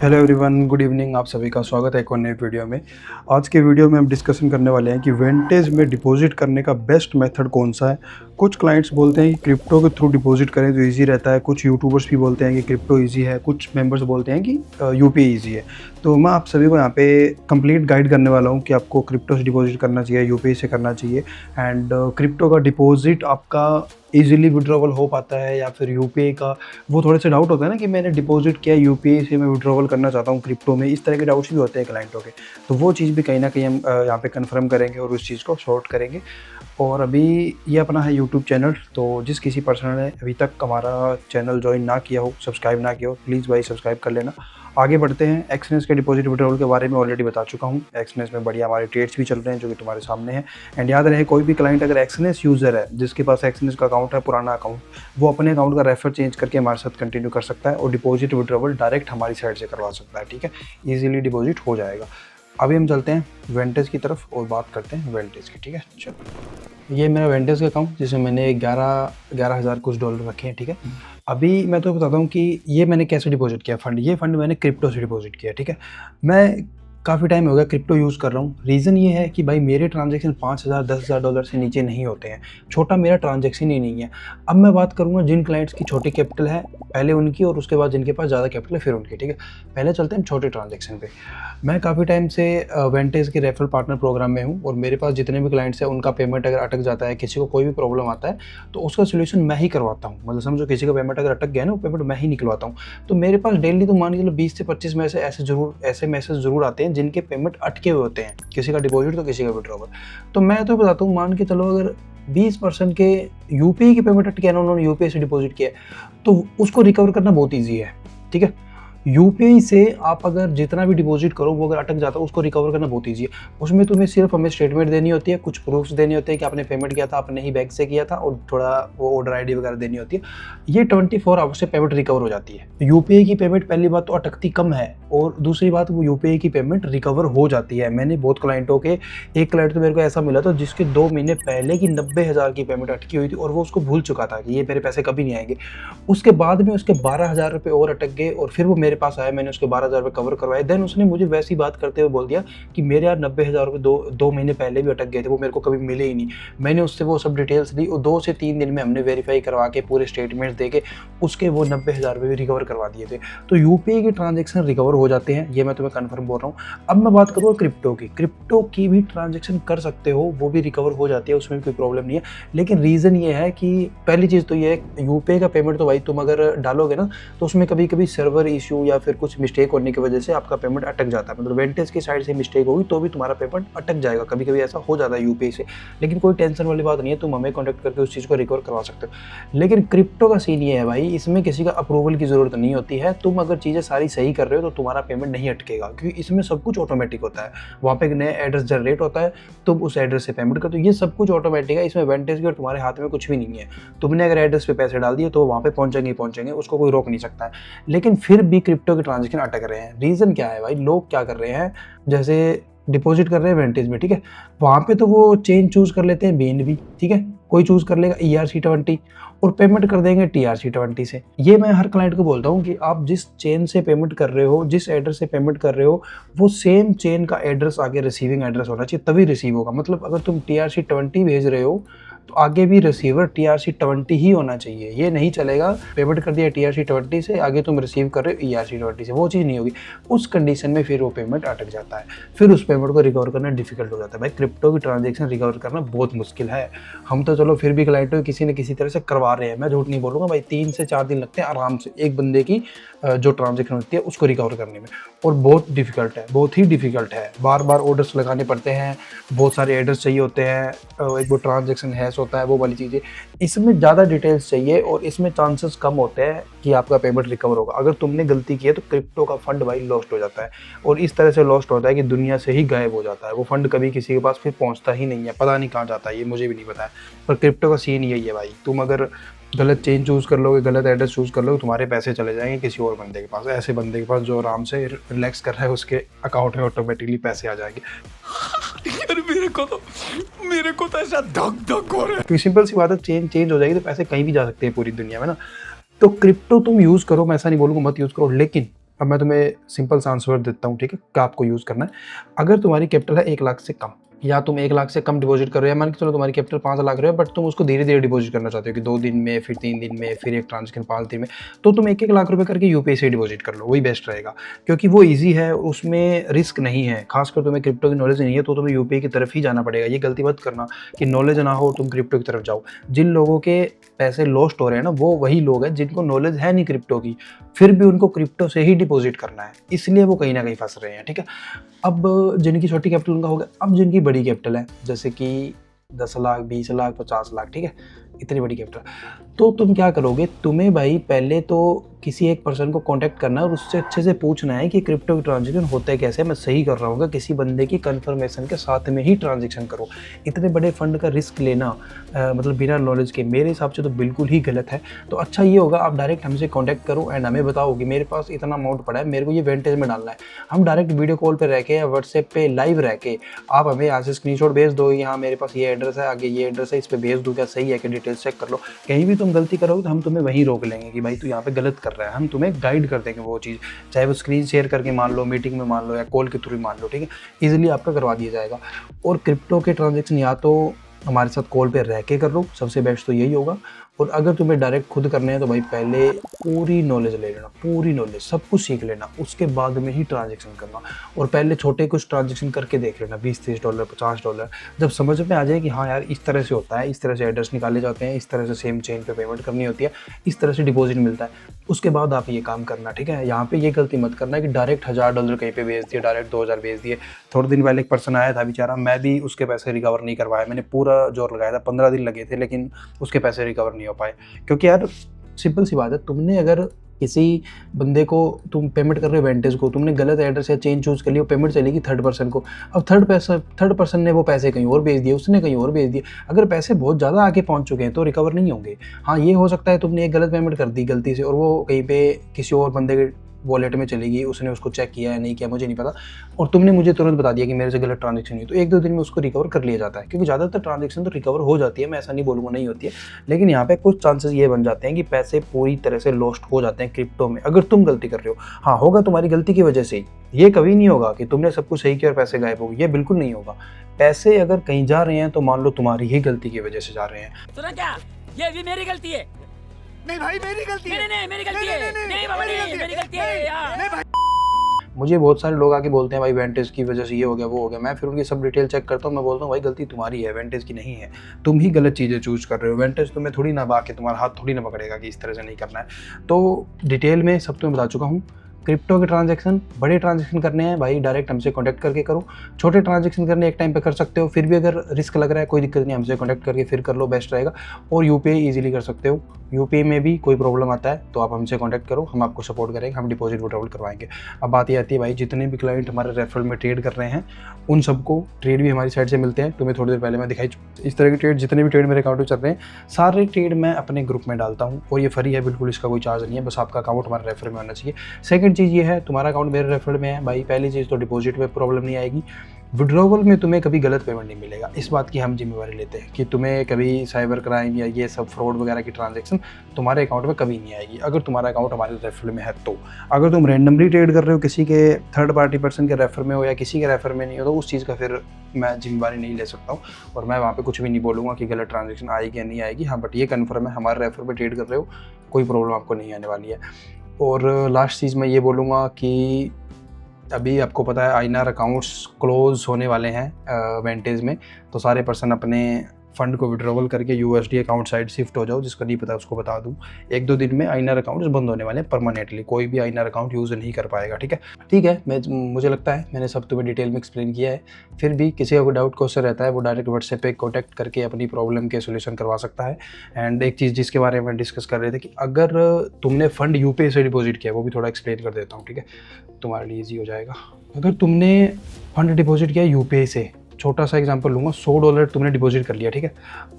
Hello everyone, good evening. आप सभी का स्वागत है एक और नए वीडियो में। आज के वीडियो में हम डिस्कशन करने वाले हैं कि विंटेज में डिपॉजिट करने का बेस्ट मेथड कौन सा है। कुछ क्लाइंट्स बोलते हैं कि क्रिप्टो के थ्रू डिपॉजिट करें तो इजी रहता है, कुछ यूट्यूबर्स भी बोलते हैं कि क्रिप्टो इजी है, कुछ मेंबर्स बोलते हैं कि यूपीआई इजी है। तो मैं आप सभी को यहाँ पे कंप्लीट गाइड करने वाला हूँ कि आपको क्रिप्टो से डिपॉजिट करना चाहिए, यूपीआई से करना चाहिए। एंड क्रिप्टो का डिपॉजिट आपका ईजिली विड्रॉवल हो पाता है या फिर यूपीआई का वो थोड़े से डाउट होता है ना कि मैंने डिपॉजिट किया यूपीआई से, मैं विड्रॉवल करना चाहता हूँ क्रिप्टो में, इस तरह के डाउट्स भी होते हैं क्लाइंटों के। तो वो चीज़ भी कहीं ना कहीं हम यहाँ पे कंफर्म करेंगे और उस चीज़ को सॉर्ट करेंगे। और अभी ये अपना है यूट्यूब चैनल, तो जिस किसी पर्सन ने अभी तक हमारा चैनल ज्वाइन ना किया हो, सब्सक्राइब ना किया हो, प्लीज़ भाई सब्सक्राइब कर लेना। आगे बढ़ते हैं। एक्सनेस के डिपॉजिट विड्रॉवल के बारे में ऑलरेडी बता चुका हूँ। एक्सनेस में बढ़िया हमारे ट्रेड्स भी चल रहे हैं जो कि तुम्हारे सामने हैं। एंड याद रहे, कोई भी क्लाइंट अगर एक्सनेस यूज़र है, जिसके पास एक्सनेस का अकाउंट है, पुराना अकाउंट, वो अपने अकाउंट का रेफर चेंज करके हमारे साथ कंटिन्यू कर सकता है और डिपॉजिट विड्रॉवल डायरेक्ट हमारी साइड से करवा सकता है। ठीक है, ईजिली डिपॉजिट हो जाएगा। अभी हम चलते हैं वेंटेज की तरफ और बात करते हैं वेंटेज की। ठीक है, चलो, ये मेरा वेंटेज का अकाउंट जिसमें मैंने 11,000 कुछ डॉलर रखे हैं। ठीक है, अभी मैं तो बताता हूँ कि ये मैंने कैसे डिपॉजिट किया फंड। ये फंड मैंने क्रिप्टो से डिपॉजिट किया। ठीक है, मैं काफ़ी टाइम हो गया क्रिप्टो यूज़ कर रहा हूँ। रीज़न ये है कि भाई मेरे ट्रांजैक्शन 5,000 10,000 डॉलर से नीचे नहीं होते हैं। छोटा मेरा ट्रांजैक्शन ही नहीं है। अब मैं बात करूँगा जिन क्लाइंट्स की छोटी कैपिटल है, पहले उनकी, और उसके बाद जिनके पास ज़्यादा कैपिटल है फिर उनकी। ठीक है, पहले चलते हैं छोटे ट्रांजैक्शन पे। मैं काफ़ी टाइम से वेंटेज के रेफरल पार्टनर प्रोग्राम में हूँ और मेरे पास जितने भी क्लाइंट्स हैं उनका पेमेंट अगर अटक जाता है, किसी को कोई भी प्रॉब्लम आता है, तो उसका सोल्यूशन मैं ही करवाता हूँ। मतलब समझो किसी का पेमेंट अगर अटक गया ना, वो पेमेंट मैं ही निकलवाता हूँ। तो मेरे पास डेली तो मान के चलो 20 से 25 में से ऐसे मैसेज जरूर आते हैं जिनके पेमेंट अटके हुए होते हैं, किसी का डिपॉजिट तो किसी का विड्रॉवल। तो मैं तो बताता हूँ, मान के चलो अगर 20% के यूपीआई की पेमेंट अटके ना, उन्होंने यूपीआई से डिपॉजिट किया तो उसको रिकवर करना बहुत ईजी है। ठीक है, यूपीआई से आप अगर जितना भी डिपॉजिट करो वो अगर अटक जाता है, उसको रिकवर करना बहुत ईजी है। उसमें तुम्हें सिर्फ हमें स्टेटमेंट देनी होती है, कुछ प्रूफ्स देने होते हैं कि आपने पेमेंट किया था, आपने ही बैंक से किया था, और थोड़ा वो ऑर्डर आईडी वगैरह देनी होती है। ये 24 आवर्स से पेमेंट रिकवर हो जाती है। यूपीआई की पेमेंट पहली बात तो अटकती कम है, और दूसरी बात वो यूपीआई की पेमेंट रिकवर हो जाती है। मैंने बहुत क्लाइंटों के, एक क्लाइंट तो मेरे को ऐसा मिला था जिसके 2 महीने पहले की 90,000 की पेमेंट अटकी हुई थी और वो उसको भूल चुका था कि ये मेरे पैसे कभी नहीं आएंगे। उसके बाद में उसके 12,000 रुपये और अटक गए और फिर वो मेरे पास आया, मैंने उसके 12,000 रुपये कवर करवाए। देन उसने मुझे वैसी बात करते हुए बोल दिया कि मेरे यार 90,000 रुपये दो महीने पहले भी अटक गए थे, वो मेरे को कभी मिले ही नहीं। मैंने उससे वो सब डिटेल्स ली और 2 से 3 दिन में हमने वेरीफाई करवा के पूरे स्टेटमेंट्स दे के उसके वो 90,000 रुपये भी रिकवर करवा दिए थे। तो यूपीआई के ट्रांजेक्शन रिकवर हो जाते हैं, ये मैं तुम्हें कन्फर्म बोल रहा हूँ। अब मैं बात करूँ क्रिप्टो की भी ट्रांजेक्शन कर सकते हो, वो भी रिकवर हो जाती है, उसमें भी कोई प्रॉब्लम नहीं है। लेकिन रीज़न ये है कि पहली चीज़ तो ये है, यूपीआई का पेमेंट तो भाई तुम अगर डालोगे ना, तो उसमें कभी कभी सर्वर इशू या फिर कुछ मिस्टेक होने की वजह से आपका पेमेंट अटक जाता है। मतलब वेंटेज की साइड से मिस्टेक होगी तो भी तुम्हारा पेमेंट अटक जाएगा, कभी कभी ऐसा हो जाता है यूपीआई से। लेकिन कोई टेंशन वाली बात नहीं है, तुम हमें कॉन्टैक्ट करके उस चीज़ को रिकवर करवा सकते हो। लेकिन क्रिप्टो का सीन ये है भाई, इसमें किसी का अप्रूवल की ज़रूरत नहीं होती है। तुम अगर चीज़ें सारी सही कर रहे हो तो तुम्हारा पेमेंट नहीं अटकेगा, क्योंकि इसमें सब कुछ ऑटोमेटिक होता है। वहाँ पे एक नया एड्रेस जनरेट होता है, तुम उस एड्रेस से पेमेंट करते हो, ये सब कुछ ऑटोमेटिक है। इसमें वेंटेज की और तुम्हारे हाथ में कुछ भी नहीं है। तुमने अगर एड्रेस पे पैसे डाल दिए तो वहाँ पे पहुँचेंगे ही पहुँचेंगे, उसको कोई रोक नहीं सकता है। लेकिन फिर भी क्रिप्टो के ट्रांजेक्शन अटक रहे हैं। रीज़न क्या है भाई? लोग क्या कर रहे हैं, जैसे डिपॉजिट कर रहे हैं वेंटेज में, ठीक है, वहाँ पे तो वो चेन चूज़ कर लेते हैं BNB, ठीक है, कोई चूज़ कर लेगा ERC20 और पेमेंट कर देंगे TRC20 से। ये मैं हर क्लाइंट को बोलता हूँ कि आप जिस चेन से पेमेंट कर रहे हो, जिस एड्रेस से पेमेंट कर रहे हो, वो सेम चेन का एड्रेस आगे रिसीविंग एड्रेस होना चाहिए, तभी रिसीव होगा। मतलब अगर तुम TRC20 भेज रहे हो तो आगे भी रिसीवर TRC20 ही होना चाहिए। ये नहीं चलेगा पेमेंट कर दिया TRC20 से, आगे तुम रिसीव कर रहे हो ERC20 से, वो चीज़ नहीं होगी। उस कंडीशन में फिर वो पेमेंट अटक जाता है, फिर उस पेमेंट को रिकवर करना डिफिकल्ट हो जाता है। भाई क्रिप्टो की ट्रांजेक्शन रिकवर करना बहुत मुश्किल है। हम तो चलो फिर भी क्लाइंटों किसी न किसी तरह से करवा रहे हैं, मैं झूठ नहीं बोलूँगा भाई। 3 से 4 दिन लगते हैं आराम से एक बंदे की जो ट्रांजेक्शन होती है उसको रिकवर करने में, और बहुत डिफिकल्ट है, बहुत ही डिफिकल्ट है। बार बार ऑर्डर्स लगाने पड़ते हैं, बहुत सारे एड्रेस चाहिए होते हैं, एक वो ट्रांजेक्शन हैश होता है, वो वाली चीज़ें। इसमें ज़्यादा डिटेल्स चाहिए और इसमें चांसेस कम होते हैं कि आपका पेमेंट रिकवर होगा। अगर तुमने गलती की है तो क्रिप्टो का फंड भाई लॉस्ट हो जाता है, और इस तरह से लॉस्ट होता है कि दुनिया से ही गायब हो जाता है। वो फंड कभी किसी के पास फिर पहुंचता ही नहीं है, पता नहीं कहाँ जाता है, ये मुझे भी नहीं पता है। पर क्रिप्टो का सीन यही है भाई, तुम अगर गलत चेन चूज़ कर लोगे, गलत एड्रेस चूज़ कर लोगे, तुम्हारे पैसे चले जाएंगे किसी और बंदे के पास, ऐसे बंदे के पास जो आराम से रिलैक्स कर रहा है, उसके अकाउंट में ऑटोमेटिकली पैसे आ जाएंगे। यार मेरे को तो ऐसा धक धक हो रहा है। तो सिंपल सी बात है, चेंज हो जाएगी तो पैसे कहीं भी जा सकते हैं पूरी दुनिया में ना। तो क्रिप्टो तुम यूज़ करो, मैं ऐसा नहीं बोलूँगा मत यूज़ करो, लेकिन अब मैं तुम्हें सिंपल सा आंसर देता हूँ, ठीक है, क्या आपको यूज़ करना है। अगर तुम्हारी कैपिटल है 1 लाख से कम, या तुम 1 लाख से कम डिपॉजिट कर रहे हो, या मान के चलो तुम्हारी कैपिटल 5 लाख रहे हो, बट तुम उसको धीरे धीरे डिपॉजिट करना चाहते हो कि 2 दिन में, फिर 3 दिन में, फिर एक ट्रांजेक्शन 5 दिन में, तो तुम 1-1 लाख रुपए करके यूपीआई से डिपॉजिट कर लो, वही बेस्ट रहेगा। क्योंकि वो ईजी है, उसमें रिस्क नहीं है। खासकर तुम्हें क्रिप्टो की नॉलेज नहीं है तो तुम्हें यूपीआई की तरफ ही जाना पड़ेगा। ये गलती मत करना कि नॉलेज ना हो तुम क्रिप्टो की तरफ जाओ। जिन लोगों के पैसे लॉस्ट हो रहे हैं ना, वो वही लोग हैं जिनको नॉलेज है नहीं क्रिप्टो की, फिर भी उनको क्रिप्टो से ही डिपॉजिट करना है, इसलिए वो कहीं ना कहीं फंस रहे हैं, ठीक है। अब जिनकी छोटी कैपिटल उनका हो गया, अब जिनकी बड़ी कैपिटल है जैसे कि 10 लाख, 20 लाख, 50 लाख, ठीक है, इतनी बड़ी कैपिटल, तो तुम क्या करोगे, तुम्हें भाई पहले तो किसी एक पर्सन को कांटेक्ट करना और उससे अच्छे से पूछना है कि क्रिप्टो की ट्रांजेक्शन होता है कैसे, मैं सही कर रहा हूँ, किसी बंदे की कंफर्मेशन के साथ में ही ट्रांजेक्शन करो। इतने बड़े फंड का रिस्क लेना मतलब बिना नॉलेज के मेरे हिसाब से तो बिल्कुल ही गलत है। तो अच्छा ये होगा आप डायरेक्ट हमसे कॉन्टैक्ट करो एंड हमें बताओ कि मेरे पास इतना अमाउंट पड़ा है, मेरे को ये वेंटेज में डालना है। हम डायरेक्ट वीडियो कॉल पर रह के या व्हाट्सएप पे लाइव रह के आप हमें यहाँ से स्क्रीनशॉट भेज दो, यहाँ मेरे पास ये एड्रेस है, आगे ये एड्रेस है, इस पर भेज दो, क्या सही है कि डिटेल्स चेक कर लो। कहीं भी तुम गलती करोगे तो हम तुम्हें वहीं रोक लेंगे कि भाई तू यहाँ पे गलत कर रहा है, हम तुम्हें गाइड कर देंगे वो चीज़, चाहे वो स्क्रीन शेयर करके मान लो, मीटिंग में मान लो, या कॉल के थ्रू मान लो, ठीक है, इजीली आपका करवा दिया जाएगा। और क्रिप्टो के ट्रांजेक्शन या तो हमारे साथ कॉल पे रह के कर लो, सबसे बेस्ट तो यही होगा। और अगर तुम्हें डायरेक्ट खुद करने हैं तो भाई पहले पूरी नॉलेज ले लेना, पूरी नॉलेज सब कुछ सीख लेना, उसके बाद में ही ट्रांजेक्शन करना। और पहले छोटे कुछ ट्रांजेक्शन करके देख लेना, $20-30, $50। जब समझ में आ जाए कि हाँ यार इस तरह से होता है, इस तरह से एड्रेस निकाले जाते हैं, इस तरह से सेम चेन पे पेमेंट करनी होती है, इस तरह से डिपॉजिट मिलता है, उसके बाद आप ये काम करना, ठीक है। यहाँ पे ये गलती मत करना कि डायरेक्ट $1000 कहीं पे भेज दिए, डायरेक्ट 2000 भेज दिए। थोड़े दिन पहले एक पर्सन आया था बेचारा, मैं भी उसके पैसे रिकवर नहीं करवाया, मैंने पूरा जोर लगाया था, 15 दिन लगे थे, लेकिन उसके पैसे रिकवर नहीं हो पाए। क्योंकि यार सिंपल सी बात है, तुमने अगर किसी बंदे को तुम पेमेंट कर रहे हो वेंटेज को, तुमने गलत एड्रेस या चेन चूज कर लिया, पेमेंट चलेगी थर्ड पर्सन को। अब थर्ड पर्सन ने वो पैसे कहीं और भेज दिए, उसने कहीं और भेज दिए। अगर पैसे बहुत ज़्यादा आगे पहुंच चुके हैं तो रिकवर नहीं होंगे। हाँ ये हो सकता है तुमने एक गलत पेमेंट कर दी गलती से और वो कहीं पे किसी और बंदे के वॉलेट में चलेगी, उसने उसको चेक किया या नहीं किया मुझे नहीं पता, और तुमने मुझे तुरंत बता दिया कि मेरे से गलत ट्रांजेक्शन हुई, तो 1-2 दिन में उसको रिकवर कर लिया जाता है। क्योंकि ज़्यादातर ट्रांजेक्शन तो रिकवर हो जाती है, मैं ऐसा नहीं बोलूँगा नहीं होती है, लेकिन यहाँ पे कुछ चांसेस ये बन जाते हैं कि पैसे पूरी तरह से लॉस्ट हो जाते हैं क्रिप्टो में, अगर तुम गलती कर रहे हो। हाँ होगा तुम्हारी गलती की वजह से ही, ये कभी नहीं होगा कि तुमने सब कुछ सही किया और पैसे गायब हो गए, ये बिल्कुल नहीं होगा। पैसे अगर कहीं जा रहे हैं तो मान लो तुम्हारी ही गलती की वजह से जा रहे हैं। सुना क्या, ये भी मेरी गलती है। नहीं भाई मेरी गलती है, नहीं मेरी गलती है, नहीं बाबा नहीं मेरी गलती है यार। मुझे बहुत सारे लोग आके बोलते हैं भाई वेंटेज की वजह से ये हो गया वो हो गया, मैं फिर उनकी सब डिटेल चेक करता हूँ, मैं बोलता हूँ भाई गलती तुम्हारी है, वेंटेज की नहीं है, तुम ही गलत चीज़ें चूज कर रहे हो। वेंटेज तुम्हें थोड़ी ना बाके तुम्हारा हाथ थोड़ी ना पकड़ेगा कि इस तरह से नहीं करना है। तो डिटेल में सब तुम्हें बता चुका हूँ। क्रिप्टो के ट्रांजेक्शन, बड़े ट्रांजेक्शन करने हैं भाई डायरेक्ट हमसे कांटेक्ट करके करो, छोटे ट्रांजेक्शन करने एक टाइम पे कर सकते हो, फिर भी अगर रिस्क लग रहा है कोई दिक्कत नहीं, हमसे कांटेक्ट करके फिर कर लो, बेस्ट रहेगा। और यूपीआई इजीली कर सकते हो, यूपीआई में भी कोई प्रॉब्लम आता है तो आप हमसे कांटेक्ट करो, हम आपको सपोर्ट करेंगे, हम डिपॉजिट विड्रॉल करवाएंगे। अब बात ये आती है भाई जितने भी क्लाइंट हमारे रेफरल में ट्रेड कर रहे हैं उन सबको ट्रेड भी हमारी साइड से मिलते हैं। तुम्हें थोड़ी देर पहले मैं दिखाई, इस तरह के ट्रेड जितने भी ट्रेड मेरे अकाउंट में चल रहे हैं सारे ट्रेड मैं अपने ग्रुप में डालता हूँ, और ये फ्री है बिल्कुल, इसका कोई चार्ज नहीं है, बस आपका अकाउंट हमारे रेफरल में होना चाहिए। सेकंड चीज़ ये है, तुम्हारा अकाउंट मेरे रेफरल में है भाई, पहली चीज़ तो डिपॉजिट में प्रॉब्लम नहीं आएगी, विड्रॉवल में तुम्हें कभी गलत पेमेंट नहीं मिलेगा, इस बात की हम जिम्मेवारी लेते हैं कि तुम्हें कभी साइबर क्राइम या ये सब फ्रॉड वगैरह की ट्रांजैक्शन तुम्हारे अकाउंट में कभी नहीं आएगी अगर तुम्हारा अकाउंट हमारे रेफरल में है। तो अगर तुम रैंडमली ट्रेड कर रहे हो, किसी के थर्ड पार्टी पर्सन के रेफर में हो या किसी के रेफर में नहीं हो, तो उस चीज़ का फिर मैं जिम्मेवारी नहीं ले सकता हूँ और मैं वहाँ पे कुछ भी नहीं बोलूँगा कि गलत ट्रांजैक्शन आएगी या नहीं आएगी। हाँ बट ये कन्फर्म है हमारे रेफर में ट्रेड कर रहे हो कोई प्रॉब्लम आपको नहीं आने वाली है। और लास्ट चीज़ मैं ये बोलूँगा कि अभी आपको पता है आईएनआर अकाउंट्स क्लोज होने वाले हैं वेंटेज में, तो सारे पर्सन अपने फंड को विड्रॉवल करके यूएसडी अकाउंट साइड शिफ्ट हो जाओ। जिसको नहीं पता उसको बता दूं, 1-2 दिन में आईएनआर अकाउंट्स बंद होने वाले हैं परमानेंटली, कोई भी आईएनआर अकाउंट यूज़ नहीं कर पाएगा। ठीक है मुझे लगता है मैंने सब तुम्हें डिटेल में एक्सप्लेन किया है। फिर भी किसी का कोई डाउट क्वेश्चन रहता है वो डायरेक्ट व्हाट्सएप पे कॉन्टैक्ट करके अपनी प्रॉब्लम के सोल्यूशन करवा सकता है। एंड एक चीज़ जिसके बारे में डिस्कस कर रहे थे कि अगर तुमने फंड यूपीआई से डिपॉजिट किया, वो भी थोड़ा एक्सप्लेन कर देता हूँ, ठीक है, तुम्हारे लिए ईजी हो जाएगा। अगर तुमने फंड डिपॉजिट किया यूपीआई से, छोटा सा एग्जांपल लूँगा, $100 तुमने डिपॉजिट कर लिया, ठीक है,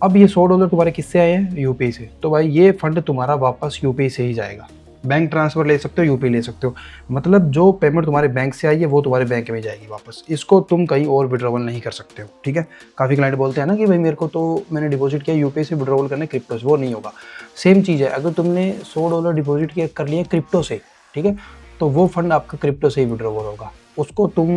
अब ये $100 तुम्हारे किससे आए हैं? यूपीआई से। तो भाई ये फंड तुम्हारा वापस यूपीआई से ही जाएगा। बैंक ट्रांसफ़र ले सकते हो, यूपीआई ले सकते हो, मतलब जो पेमेंट तुम्हारे बैंक से आई है वो तुम्हारे बैंक में जाएगी वापस, इसको तुम कहीं और विड्रॉवल नहीं कर सकते हो। ठीक है, काफ़ी क्लाइंट बोलते हैं ना कि भाई मेरे को तो मैंने डिपॉजिट किया यूपीआई से विड्रॉवल करने क्रिप्टो से, वो नहीं होगा। सेम चीज़ है, अगर तुमने $100 डिपॉजिट किया कर लिया क्रिप्टो से, ठीक है, तो वो फंड आपका क्रिप्टो से ही विड्रॉवल होगा, उसको तुम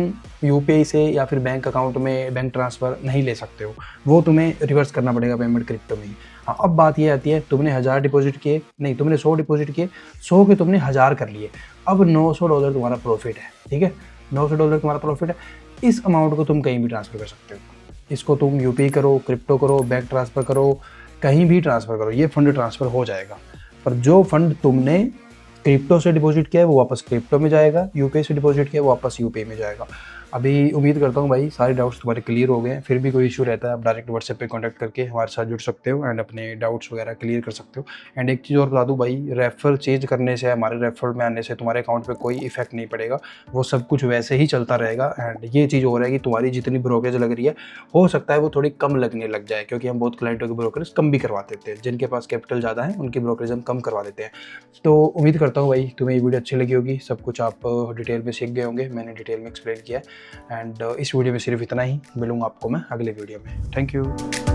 यूपीआई से या फिर बैंक अकाउंट में बैंक ट्रांसफ़र नहीं ले सकते हो, वो तुम्हें रिवर्स करना पड़ेगा पेमेंट क्रिप्टो में ही। हाँ, अब बात ये आती है, तुमने 1000 डिपॉजिट किए, नहीं तुमने 100 डिपॉजिट किए, 100 के तुमने 1000 कर लिए, अब $900 तुम्हारा प्रॉफिट है, ठीक है, $900 तुम्हारा प्रॉफिट है। इस अमाउंट को तुम कहीं भी ट्रांसफ़र कर सकते हो, इसको तुम यूपीआई करो, क्रिप्टो करो, बैंक ट्रांसफ़र करो, कहीं भी ट्रांसफ़र करो, ये फंड ट्रांसफ़र हो जाएगा। पर जो फंड तुमने क्रिप्टो से डिपॉजिट किया है वो वापस क्रिप्टो में जाएगा, यूपीआई से डिपॉजिट किया है वो वापस यूपीआई में जाएगा। अभी उम्मीद करता हूँ भाई सारे डाउट्स तुम्हारे क्लियर हो गए हैं। फिर भी कोई इशू रहता है आप डायरेक्ट व्हाट्सएप पे कांटेक्ट करके हमारे साथ जुड़ सकते हो एंड अपने डाउट्स वगैरह क्लियर कर सकते हो। एंड एक चीज़ और बता दूँ भाई, रेफर चेंज करने से, हमारे रेफर में आने से तुम्हारे अकाउंट पे कोई इफेक्ट नहीं पड़ेगा, वो सब कुछ वैसे ही चलता रहेगा। एंड ये चीज़ हो रहा है कि तुम्हारी जितनी ब्रोकरेज लग रही है हो सकता है वो थोड़ी कम लगने लग जाए, क्योंकि हम बहुत क्लाइंटों की ब्रोकरेज कम भी करवा देते हैं, जिनके पास कैपिटल ज़्यादा है उनकी ब्रोकरेज हम कम करवा देते हैं। तो उम्मीद करता हूँ भाई तुम्हें ये वीडियो अच्छी लगी होगी, सब कुछ आप डिटेल में सीख गए होंगे, मैंने डिटेल में एक्सप्लेन किया है। एंड इस वीडियो में सिर्फ इतना ही, मिलूंगा आपको मैं अगले वीडियो में। Thank you.